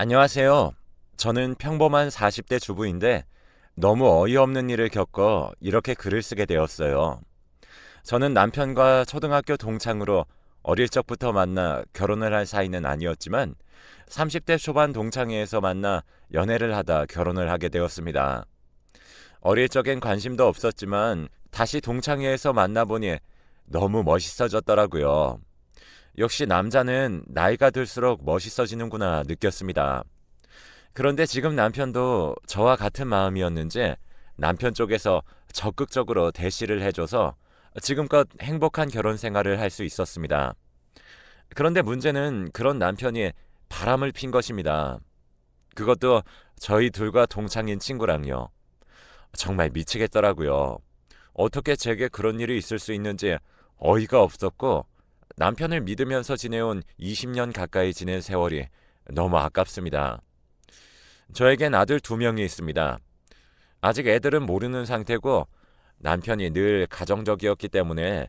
안녕하세요. 저는 평범한 40대 주부인데 너무 어이없는 일을 겪어 이렇게 글을 쓰게 되었어요. 저는 남편과 초등학교 동창으로 어릴 적부터 만나 결혼을 할 사이는 아니었지만 30대 초반 동창회에서 만나 연애를 하다 결혼을 하게 되었습니다. 어릴 적엔 관심도 없었지만 다시 동창회에서 만나보니 너무 멋있어졌더라고요. 역시 남자는 나이가 들수록 멋있어지는구나 느꼈습니다. 그런데 지금 남편도 저와 같은 마음이었는지 남편 쪽에서 적극적으로 대시를 해줘서 지금껏 행복한 결혼 생활을 할 수 있었습니다. 그런데 문제는 그런 남편이 바람을 핀 것입니다. 그것도 저희 둘과 동창인 친구랑요. 정말 미치겠더라고요. 어떻게 제게 그런 일이 있을 수 있는지 어이가 없었고 남편을 믿으면서 지내온 20년 가까이 지낸 세월이 너무 아깝습니다. 저에겐 아들 두 명이 있습니다. 아직 애들은 모르는 상태고 남편이 늘 가정적이었기 때문에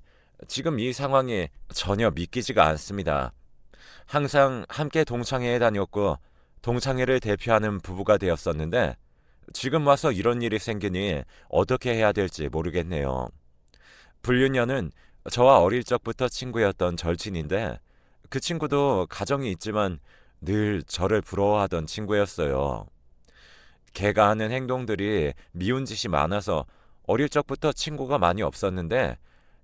지금 이 상황이 전혀 믿기지가 않습니다. 항상 함께 동창회에 다녔고 동창회를 대표하는 부부가 되었었는데 지금 와서 이런 일이 생기니 어떻게 해야 될지 모르겠네요. 불륜녀는 저와 어릴 적부터 친구였던 절친인데 그 친구도 가정이 있지만 늘 저를 부러워하던 친구였어요. 걔가 하는 행동들이 미운 짓이 많아서 어릴 적부터 친구가 많이 없었는데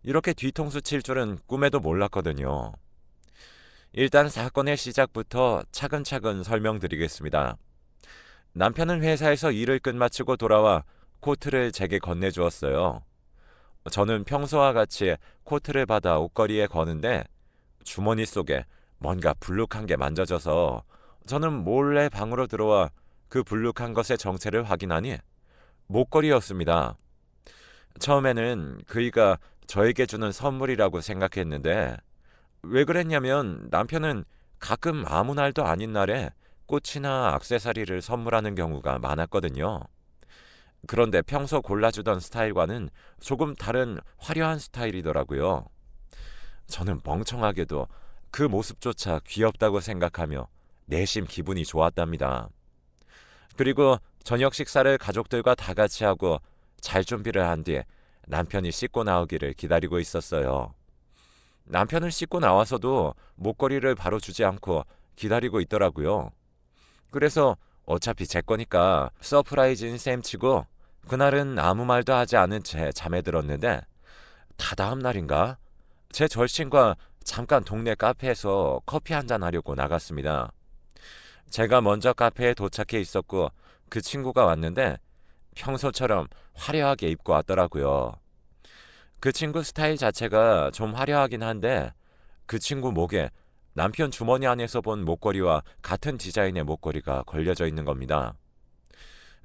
이렇게 뒤통수 칠 줄은 꿈에도 몰랐거든요. 일단 사건의 시작부터 차근차근 설명드리겠습니다. 남편은 회사에서 일을 끝마치고 돌아와 코트를 제게 건네주었어요. 저는 평소와 같이 코트를 받아 옷걸이에 거는데 주머니 속에 뭔가 불룩한 게 만져져서 저는 몰래 방으로 들어와 그 불룩한 것의 정체를 확인하니 목걸이였습니다. 처음에는 그이가 저에게 주는 선물이라고 생각했는데 왜 그랬냐면 남편은 가끔 아무 날도 아닌 날에 꽃이나 액세서리를 선물하는 경우가 많았거든요. 그런데 평소 골라주던 스타일과는 조금 다른 화려한 스타일이더라고요. 저는 멍청하게도 그 모습조차 귀엽다고 생각하며 내심 기분이 좋았답니다. 그리고 저녁 식사를 가족들과 다 같이 하고 잘 준비를 한 뒤에 남편이 씻고 나오기를 기다리고 있었어요. 남편은 씻고 나와서도 목걸이를 바로 주지 않고 기다리고 있더라고요. 그래서 어차피 제 거니까 서프라이즈인 셈 치고 그날은 아무 말도 하지 않은 채 잠에 들었는데 다다음 날인가 제 절친과 잠깐 동네 카페에서 커피 한잔 하려고 나갔습니다. 제가 먼저 카페에 도착해 있었고 그 친구가 왔는데 평소처럼 화려하게 입고 왔더라고요. 그 친구 스타일 자체가 좀 화려하긴 한데 그 친구 목에 남편 주머니 안에서 본 목걸이와 같은 디자인의 목걸이가 걸려져 있는 겁니다.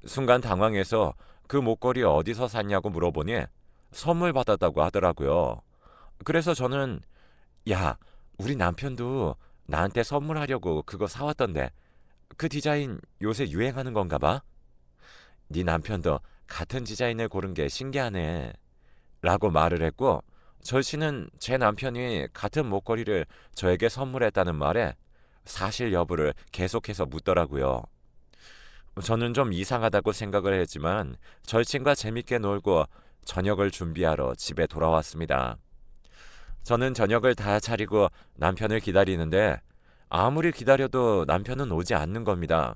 순간 당황해서 그 목걸이 어디서 샀냐고 물어보니 선물 받았다고 하더라고요. 그래서 저는 야, 우리 남편도 나한테 선물하려고 그거 사왔던데 그 디자인 요새 유행하는 건가 봐? 네 남편도 같은 디자인을 고른 게 신기하네. 라고 말을 했고 절친은 제 남편이 같은 목걸이를 저에게 선물했다는 말에 사실 여부를 계속해서 묻더라고요. 저는 좀 이상하다고 생각을 했지만 절친과 재밌게 놀고 저녁을 준비하러 집에 돌아왔습니다. 저는 저녁을 다 차리고 남편을 기다리는데 아무리 기다려도 남편은 오지 않는 겁니다.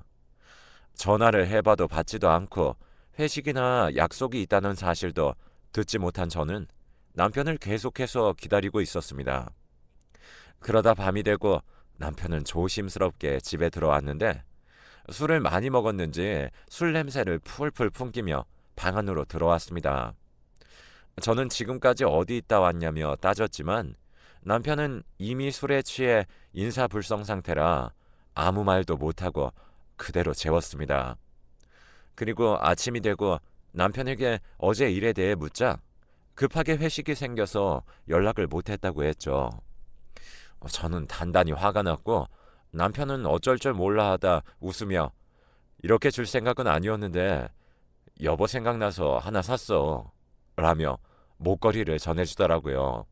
전화를 해봐도 받지도 않고 회식이나 약속이 있다는 사실도 듣지 못한 저는 남편을 계속해서 기다리고 있었습니다. 그러다 밤이 되고 남편은 조심스럽게 집에 들어왔는데 술을 많이 먹었는지 술 냄새를 풀풀 풍기며 방 안으로 들어왔습니다. 저는 지금까지 어디 있다 왔냐며 따졌지만 남편은 이미 술에 취해 인사불성 상태라 아무 말도 못하고 그대로 재웠습니다. 그리고 아침이 되고 남편에게 어제 일에 대해 묻자 급하게 회식이 생겨서 연락을 못했다고 했죠. 저는 단단히 화가 났고 남편은 어쩔 줄 몰라 하다 웃으며 이렇게 줄 생각은 아니었는데 여보 생각나서 하나 샀어 라며 목걸이를 전해주더라고요.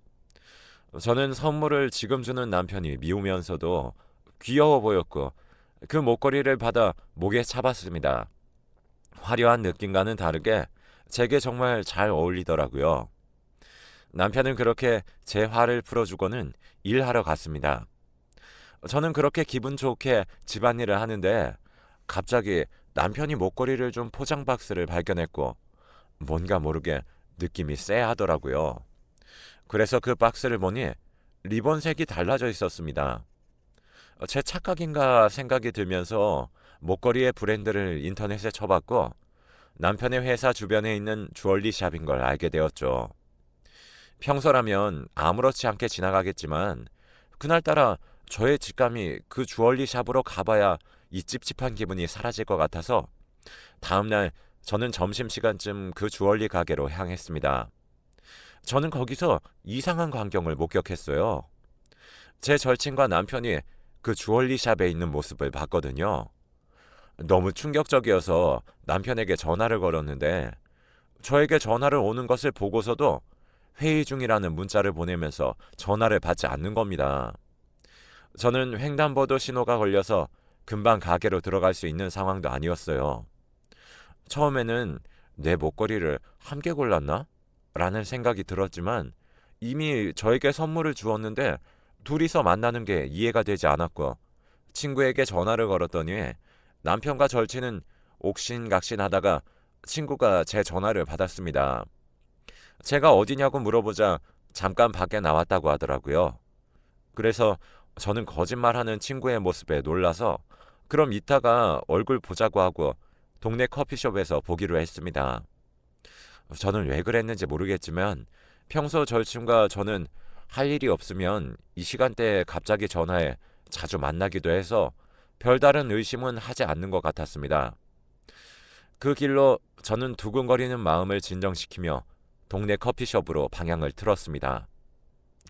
저는 선물을 지금 주는 남편이 미우면서도 귀여워 보였고 그 목걸이를 받아 목에 차봤습니다. 화려한 느낌과는 다르게 제게 정말 잘 어울리더라고요. 남편은 그렇게 제 화를 풀어주고는 일하러 갔습니다. 저는 그렇게 기분 좋게 집안일을 하는데 갑자기 남편이 목걸이를 준 포장 박스를 발견했고 뭔가 모르게 느낌이 쎄하더라고요. 그래서 그 박스를 보니 리본색이 달라져 있었습니다. 제 착각인가 생각이 들면서 목걸이의 브랜드를 인터넷에 쳐봤고 남편의 회사 주변에 있는 주얼리 샵인 걸 알게 되었죠. 평소라면 아무렇지 않게 지나가겠지만 그날따라 저의 직감이 그 주얼리 샵으로 가봐야 이 찝찝한 기분이 사라질 것 같아서 다음날 저는 점심시간쯤 그 주얼리 가게로 향했습니다. 저는 거기서 이상한 광경을 목격했어요. 제 절친과 남편이 그 주얼리 샵에 있는 모습을 봤거든요. 너무 충격적이어서 남편에게 전화를 걸었는데 저에게 전화를 오는 것을 보고서도 회의 중이라는 문자를 보내면서 전화를 받지 않는 겁니다. 저는 횡단보도 신호가 걸려서 금방 가게로 들어갈 수 있는 상황도 아니었어요. 처음에는 내 목걸이를 함께 골랐나? 라는 생각이 들었지만 이미 저에게 선물을 주었는데 둘이서 만나는 게 이해가 되지 않았고 친구에게 전화를 걸었더니 남편과 절친은 옥신각신하다가 친구가 제 전화를 받았습니다. 제가 어디냐고 물어보자 잠깐 밖에 나왔다고 하더라고요. 그래서 저는 거짓말하는 친구의 모습에 놀라서 그럼 이따가 얼굴 보자고 하고 동네 커피숍에서 보기로 했습니다. 저는 왜 그랬는지 모르겠지만 평소 절친과 저는 할 일이 없으면 이 시간대에 갑자기 전화해 자주 만나기도 해서 별다른 의심은 하지 않는 것 같았습니다. 그 길로 저는 두근거리는 마음을 진정시키며 동네 커피숍으로 방향을 틀었습니다.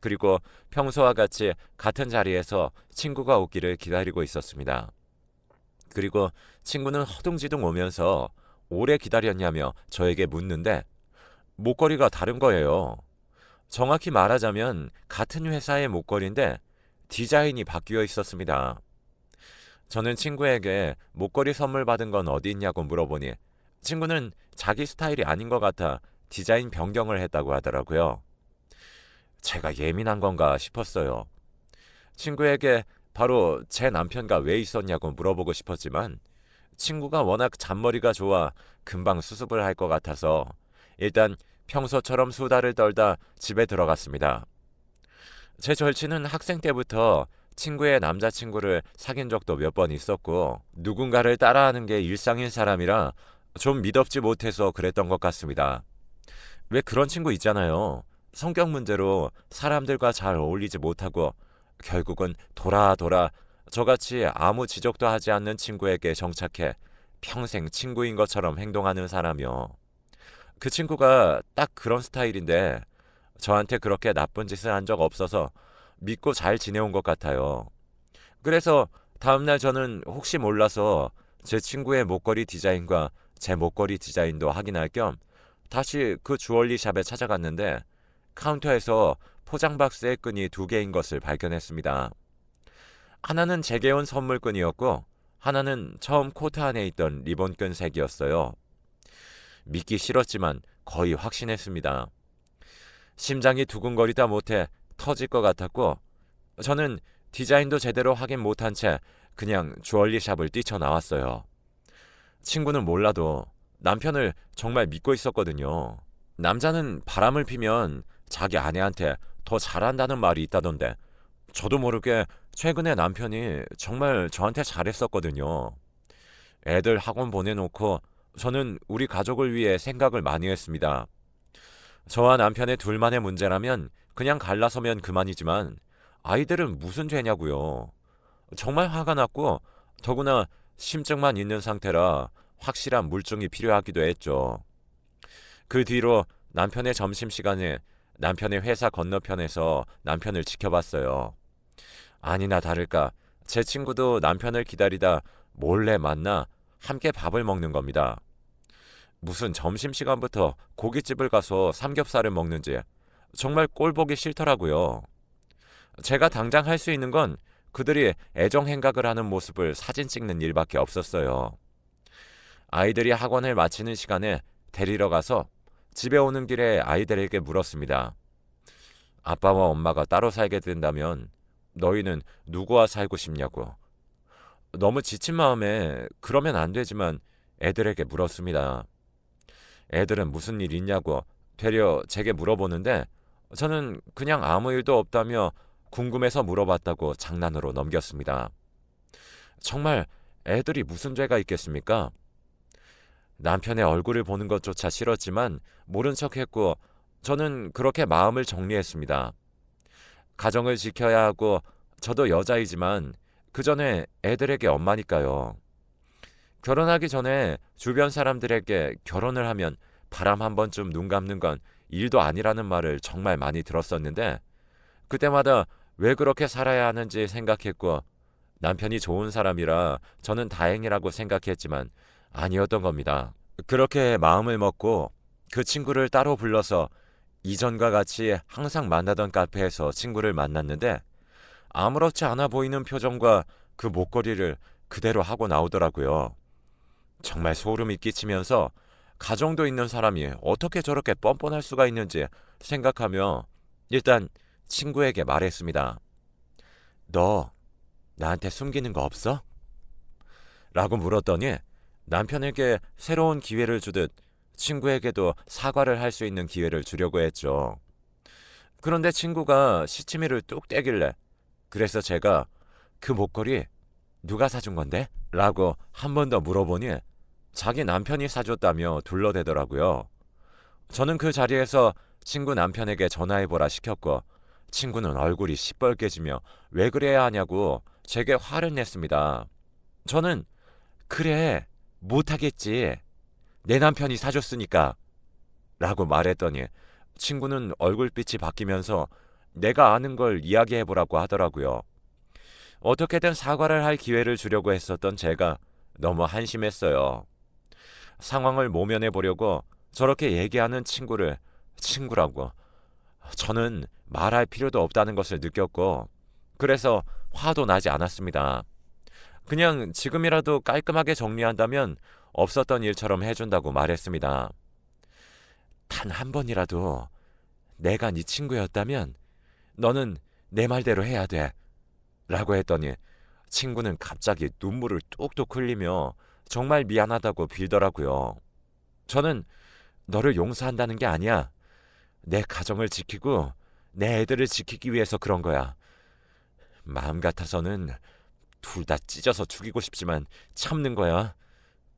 그리고 평소와 같이 같은 자리에서 친구가 오기를 기다리고 있었습니다. 그리고 친구는 허둥지둥 오면서 오래 기다렸냐며 저에게 묻는데 목걸이가 다른 거예요. 정확히 말하자면 같은 회사의 목걸이인데 디자인이 바뀌어 있었습니다. 저는 친구에게 목걸이 선물 받은 건 어디 있냐고 물어보니 친구는 자기 스타일이 아닌 것 같아 디자인 변경을 했다고 하더라고요. 제가 예민한 건가 싶었어요. 친구에게 바로 제 남편과 왜 있었냐고 물어보고 싶었지만 친구가 워낙 잔머리가 좋아 금방 수습을 할 것 같아서 일단 평소처럼 수다를 떨다 집에 들어갔습니다. 제 절친은 학생 때부터 친구의 남자친구를 사귄 적도 몇 번 있었고 누군가를 따라하는 게 일상인 사람이라 좀 미덥지 못해서 그랬던 것 같습니다. 왜 그런 친구 있잖아요. 성격 문제로 사람들과 잘 어울리지 못하고 결국은 돌아 저같이 아무 지적도 하지 않는 친구에게 정착해 평생 친구인 것처럼 행동하는 사람이요. 그 친구가 딱 그런 스타일인데 저한테 그렇게 나쁜 짓을 한 적 없어서 믿고 잘 지내온 것 같아요. 그래서 다음날 저는 혹시 몰라서 제 친구의 목걸이 디자인과 제 목걸이 디자인도 확인할 겸 다시 그 주얼리 샵에 찾아갔는데 카운터에서 포장 박스의 끈이 2개인 것을 발견했습니다. 하나는 제게 온 선물끈이었고 하나는 처음 코트 안에 있던 리본끈 색이었어요. 믿기 싫었지만 거의 확신했습니다. 심장이 두근거리다 못해 터질 것 같았고 저는 디자인도 제대로 확인 못한 채 그냥 주얼리 샵을 뛰쳐나왔어요. 친구는 몰라도 남편을 정말 믿고 있었거든요. 남자는 바람을 피면 자기 아내한테 더 잘한다는 말이 있다던데 저도 모르게 최근에 남편이 정말 저한테 잘했었거든요. 애들 학원 보내놓고 저는 우리 가족을 위해 생각을 많이 했습니다. 저와 남편의 둘만의 문제라면 그냥 갈라서면 그만이지만 아이들은 무슨 죄냐고요. 정말 화가 났고 더구나 심증만 있는 상태라 확실한 물증이 필요하기도 했죠. 그 뒤로 남편의 점심시간에 남편의 회사 건너편에서 남편을 지켜봤어요. 아니나 다를까 제 친구도 남편을 기다리다 몰래 만나 함께 밥을 먹는 겁니다. 무슨 점심시간부터 고깃집을 가서 삼겹살을 먹는지 정말 꼴보기 싫더라고요. 제가 당장 할 수 있는 건 그들이 애정 행각을 하는 모습을 사진 찍는 일밖에 없었어요. 아이들이 학원을 마치는 시간에 데리러 가서 집에 오는 길에 아이들에게 물었습니다. 아빠와 엄마가 따로 살게 된다면 너희는 누구와 살고 싶냐고. 너무 지친 마음에 그러면 안 되지만 애들에게 물었습니다. 애들은 무슨 일 있냐고 되려 제게 물어보는데 저는 그냥 아무 일도 없다며 궁금해서 물어봤다고 장난으로 넘겼습니다. 정말 애들이 무슨 죄가 있겠습니까? 남편의 얼굴을 보는 것조차 싫었지만 모른 척했고 저는 그렇게 마음을 정리했습니다. 가정을 지켜야 하고 저도 여자이지만 그 전에 애들에게 엄마니까요. 결혼하기 전에 주변 사람들에게 결혼을 하면 바람 한 번쯤 눈 감는 건 일도 아니라는 말을 정말 많이 들었었는데 그때마다 왜 그렇게 살아야 하는지 생각했고 남편이 좋은 사람이라 저는 다행이라고 생각했지만 아니었던 겁니다. 그렇게 마음을 먹고 그 친구를 따로 불러서 이전과 같이 항상 만나던 카페에서 친구를 만났는데 아무렇지 않아 보이는 표정과 그 목걸이를 그대로 하고 나오더라고요. 정말 소름이 끼치면서 가정도 있는 사람이 어떻게 저렇게 뻔뻔할 수가 있는지 생각하며 일단 친구에게 말했습니다. 너 나한테 숨기는 거 없어? 라고 물었더니 남편에게 새로운 기회를 주듯 친구에게도 사과를 할 수 있는 기회를 주려고 했죠. 그런데 친구가 시치미를 뚝 떼길래 그래서 제가 그 목걸이 누가 사준 건데? 라고 한 번 더 물어보니 자기 남편이 사줬다며 둘러대더라고요. 저는 그 자리에서 친구 남편에게 전화해보라 시켰고 친구는 얼굴이 시뻘개지며 왜 그래야 하냐고 제게 화를 냈습니다. 저는 그래 못하겠지 내 남편이 사줬으니까 라고 말했더니 친구는 얼굴빛이 바뀌면서 내가 아는 걸 이야기해보라고 하더라고요. 어떻게든 사과를 할 기회를 주려고 했었던 제가 너무 한심했어요. 상황을 모면해보려고 저렇게 얘기하는 친구를 친구라고 저는 말할 필요도 없다는 것을 느꼈고 그래서 화도 나지 않았습니다. 그냥 지금이라도 깔끔하게 정리한다면 없었던 일처럼 해준다고 말했습니다. 단 한 번이라도 내가 네 친구였다면 너는 내 말대로 해야 돼 라고 했더니 친구는 갑자기 눈물을 뚝뚝 흘리며 정말 미안하다고 빌더라고요. 저는 너를 용서한다는 게 아니야. 내 가정을 지키고 내 애들을 지키기 위해서 그런 거야. 마음 같아서는 둘 다 찢어서 죽이고 싶지만 참는 거야.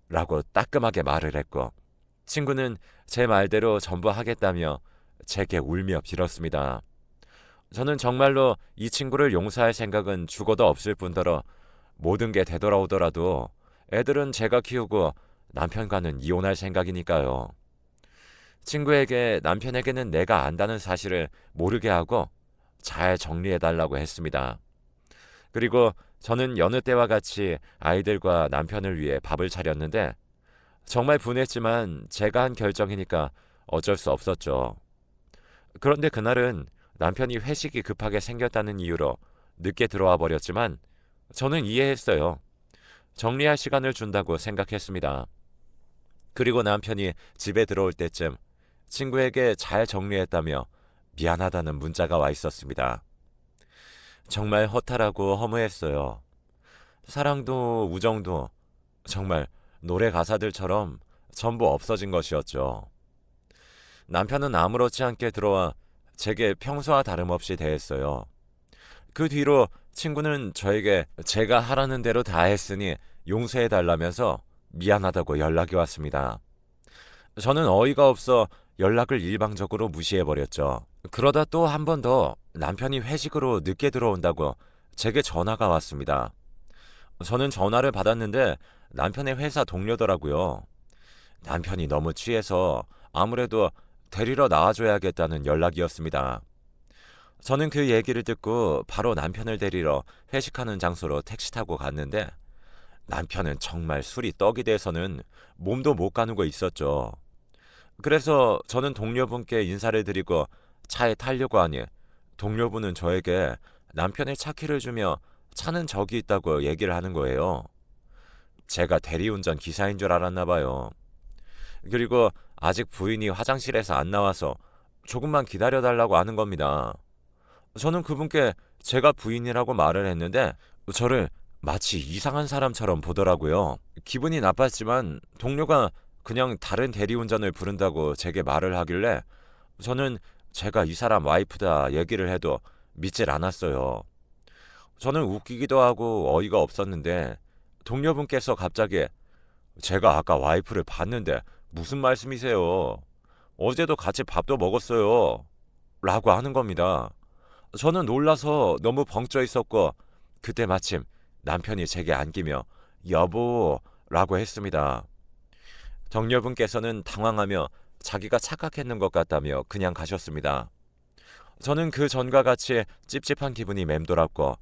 라고 따끔하게 말을 했고 친구는 제 말대로 전부 하겠다며 제게 울며 빌었습니다. 저는 정말로 이 친구를 용서할 생각은 죽어도 없을 뿐더러 모든 게 되돌아오더라도 애들은 제가 키우고 남편과는 이혼할 생각이니까요. 친구에게 남편에게는 내가 안다는 사실을 모르게 하고 잘 정리해달라고 했습니다. 그리고 저는 여느 때와 같이 아이들과 남편을 위해 밥을 차렸는데 정말 분했지만 제가 한 결정이니까 어쩔 수 없었죠. 그런데 그날은 남편이 회식이 급하게 생겼다는 이유로 늦게 들어와 버렸지만 저는 이해했어요. 정리할 시간을 준다고 생각했습니다. 그리고 남편이 집에 들어올 때쯤 친구에게 잘 정리했다며 미안하다는 문자가 와 있었습니다. 정말 허탈하고 허무했어요. 사랑도 우정도 정말 노래 가사들처럼 전부 없어진 것이었죠. 남편은 아무렇지 않게 들어와 제게 평소와 다름없이 대했어요. 그 뒤로 친구는 저에게 제가 하라는 대로 다 했으니 용서해달라면서 미안하다고 연락이 왔습니다. 저는 어이가 없어 연락을 일방적으로 무시해버렸죠. 그러다 또 한 번 더 남편이 회식으로 늦게 들어온다고 제게 전화가 왔습니다. 저는 전화를 받았는데 남편의 회사 동료더라고요. 남편이 너무 취해서 아무래도 데리러 나와줘야겠다는 연락이었습니다. 저는 그 얘기를 듣고 바로 남편을 데리러 회식하는 장소로 택시 타고 갔는데 남편은 정말 술이 떡이 돼서는 몸도 못 가누고 있었죠. 그래서 저는 동료분께 인사를 드리고 차에 타려고 하니 동료분은 저에게 남편의 차 키를 주며 차는 저기 있다고 얘기를 하는 거예요. 제가 대리운전 기사인 줄 알았나 봐요. 그리고 아직 부인이 화장실에서 안 나와서 조금만 기다려달라고 하는 겁니다. 저는 그분께 제가 부인이라고 말을 했는데 저를 마치 이상한 사람처럼 보더라고요. 기분이 나빴지만 동료가 그냥 다른 대리운전을 부른다고 제게 말을 하길래 저는 제가 이 사람 와이프다 얘기를 해도 믿질 않았어요. 저는 웃기기도 하고 어이가 없었는데 동료분께서 갑자기 제가 아까 와이프를 봤는데 무슨 말씀이세요? 어제도 같이 밥도 먹었어요. 라고 하는 겁니다. 저는 놀라서 너무 벙쪄 있었고 그때 마침 남편이 제게 안기며 여보 라고 했습니다. 동료분께서는 당황하며 자기가 착각했는 것 같다며 그냥 가셨습니다. 저는 그 전과 같이 찝찝한 기분이 맴돌았고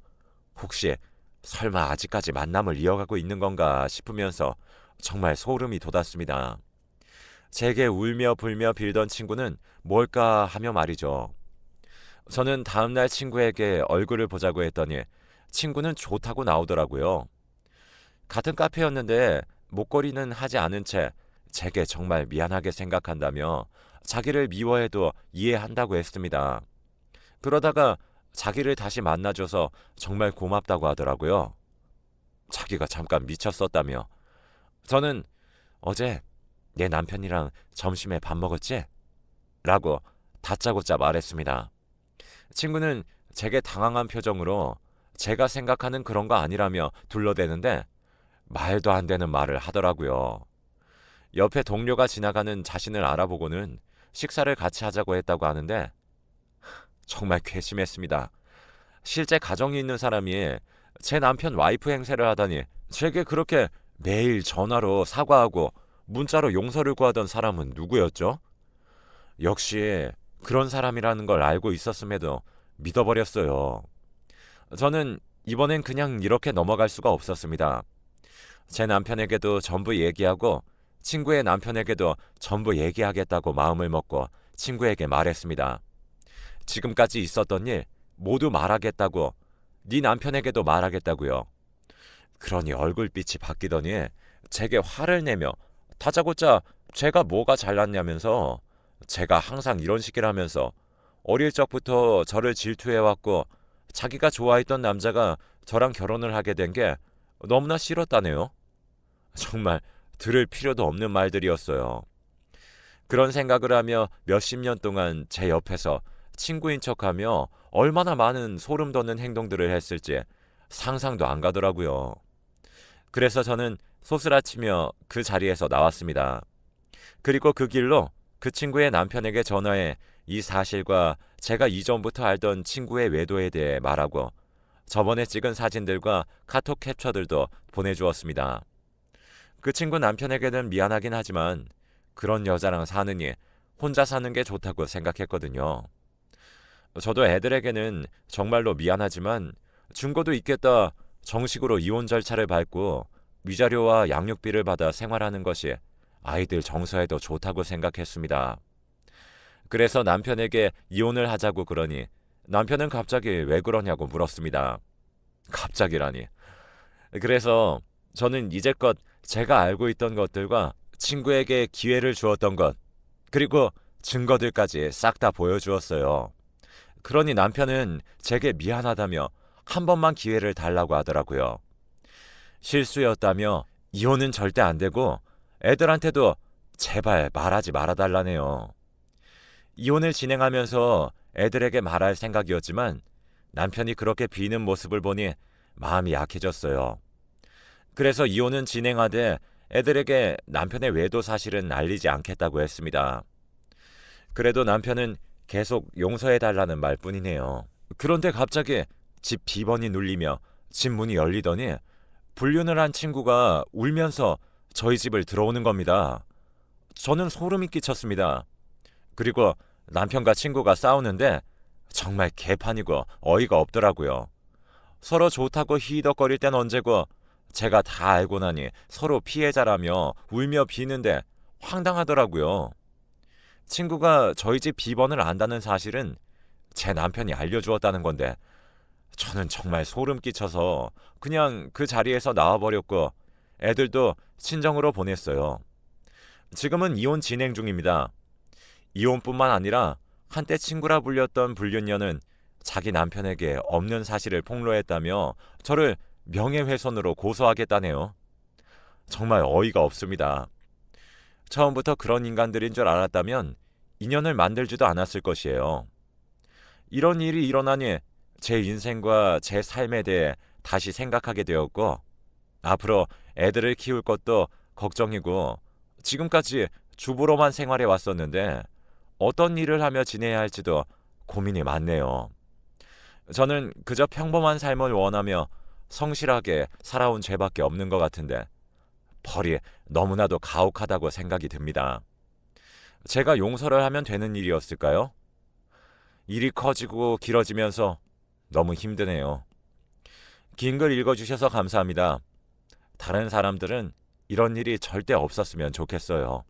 혹시 설마 아직까지 만남을 이어가고 있는 건가 싶으면서 정말 소름이 돋았습니다. 제게 울며 불며 빌던 친구는 뭘까 하며 말이죠. 저는 다음날 친구에게 얼굴을 보자고 했더니 친구는 좋다고 나오더라고요. 같은 카페였는데 목걸이는 하지 않은 채 제게 정말 미안하게 생각한다며 자기를 미워해도 이해한다고 했습니다. 그러다가 자기를 다시 만나줘서 정말 고맙다고 하더라고요. 자기가 잠깐 미쳤었다며. 저는 어제 내 남편이랑 점심에 밥 먹었지? 라고 다짜고짜 말했습니다. 친구는 제게 당황한 표정으로 제가 생각하는 그런 거 아니라며 둘러대는데 말도 안 되는 말을 하더라고요. 옆에 동료가 지나가는 자신을 알아보고는 식사를 같이 하자고 했다고 하는데 정말 괘씸했습니다. 실제 가정이 있는 사람이 제 남편 와이프 행세를 하다니 제게 그렇게 매일 전화로 사과하고 문자로 용서를 구하던 사람은 누구였죠? 역시 그런 사람이라는 걸 알고 있었음에도 믿어버렸어요. 저는 이번엔 그냥 이렇게 넘어갈 수가 없었습니다. 제 남편에게도 전부 얘기하고 친구의 남편에게도 전부 얘기하겠다고 마음을 먹고 친구에게 말했습니다. 지금까지 있었던 일 모두 말하겠다고, 네 남편에게도 말하겠다고요. 그러니 얼굴빛이 바뀌더니 제게 화를 내며 다짜고짜 제가 뭐가 잘났냐면서 제가 항상 이런 식이라면서 어릴 적부터 저를 질투해왔고 자기가 좋아했던 남자가 저랑 결혼을 하게 된 게 너무나 싫었다네요. 정말 들을 필요도 없는 말들이었어요. 그런 생각을 하며 몇십 년 동안 제 옆에서 친구인 척하며 얼마나 많은 소름 돋는 행동들을 했을지 상상도 안 가더라고요. 그래서 저는 소스라치며 그 자리에서 나왔습니다. 그리고 그 길로 그 친구의 남편에게 전화해 이 사실과 제가 이전부터 알던 친구의 외도에 대해 말하고 저번에 찍은 사진들과 카톡 캡처들도 보내주었습니다. 그 친구 남편에게는 미안하긴 하지만 그런 여자랑 사느니 혼자 사는 게 좋다고 생각했거든요. 저도 애들에게는 정말로 미안하지만 증거도 있겠다 정식으로 이혼 절차를 밟고 위자료와 양육비를 받아 생활하는 것이 아이들 정서에도 좋다고 생각했습니다. 그래서 남편에게 이혼을 하자고 그러니 남편은 갑자기 왜 그러냐고 물었습니다. 갑자기라니. 그래서 저는 이제껏 제가 알고 있던 것들과 친구에게 기회를 주었던 것 그리고 증거들까지 싹 다 보여주었어요. 그러니 남편은 제게 미안하다며 한 번만 기회를 달라고 하더라고요. 실수였다며 이혼은 절대 안 되고 애들한테도 제발 말하지 말아달라네요. 이혼을 진행하면서 애들에게 말할 생각이었지만 남편이 그렇게 비는 모습을 보니 마음이 약해졌어요. 그래서 이혼은 진행하되 애들에게 남편의 외도 사실은 알리지 않겠다고 했습니다. 그래도 남편은 계속 용서해달라는 말뿐이네요. 그런데 갑자기 집 비번이 눌리며 집 문이 열리더니 불륜을 한 친구가 울면서 저희 집을 들어오는 겁니다. 저는 소름이 끼쳤습니다. 그리고 남편과 친구가 싸우는데 정말 개판이고 어이가 없더라고요. 서로 좋다고 히덕거릴 땐 언제고 제가 다 알고 나니 서로 피해자라며 울며 비는데 황당하더라고요. 친구가 저희 집 비번을 안다는 사실은 제 남편이 알려주었다는 건데 저는 정말 소름 끼쳐서 그냥 그 자리에서 나와버렸고 애들도 친정으로 보냈어요. 지금은 이혼 진행 중입니다. 이혼뿐만 아니라 한때 친구라 불렸던 불륜녀는 자기 남편에게 없는 사실을 폭로했다며 저를 명예훼손으로 고소하겠다네요. 정말 어이가 없습니다. 처음부터 그런 인간들인 줄 알았다면 인연을 만들지도 않았을 것이에요. 이런 일이 일어나니 제 인생과 제 삶에 대해 다시 생각하게 되었고 앞으로 애들을 키울 것도 걱정이고 지금까지 주부로만 생활해 왔었는데 어떤 일을 하며 지내야 할지도 고민이 많네요. 저는 그저 평범한 삶을 원하며 성실하게 살아온 죄밖에 없는 것 같은데 벌이 너무나도 가혹하다고 생각이 듭니다. 제가 용서를 하면 되는 일이었을까요? 일이 커지고 길어지면서 너무 힘드네요. 긴 글 읽어주셔서 감사합니다. 다른 사람들은 이런 일이 절대 없었으면 좋겠어요.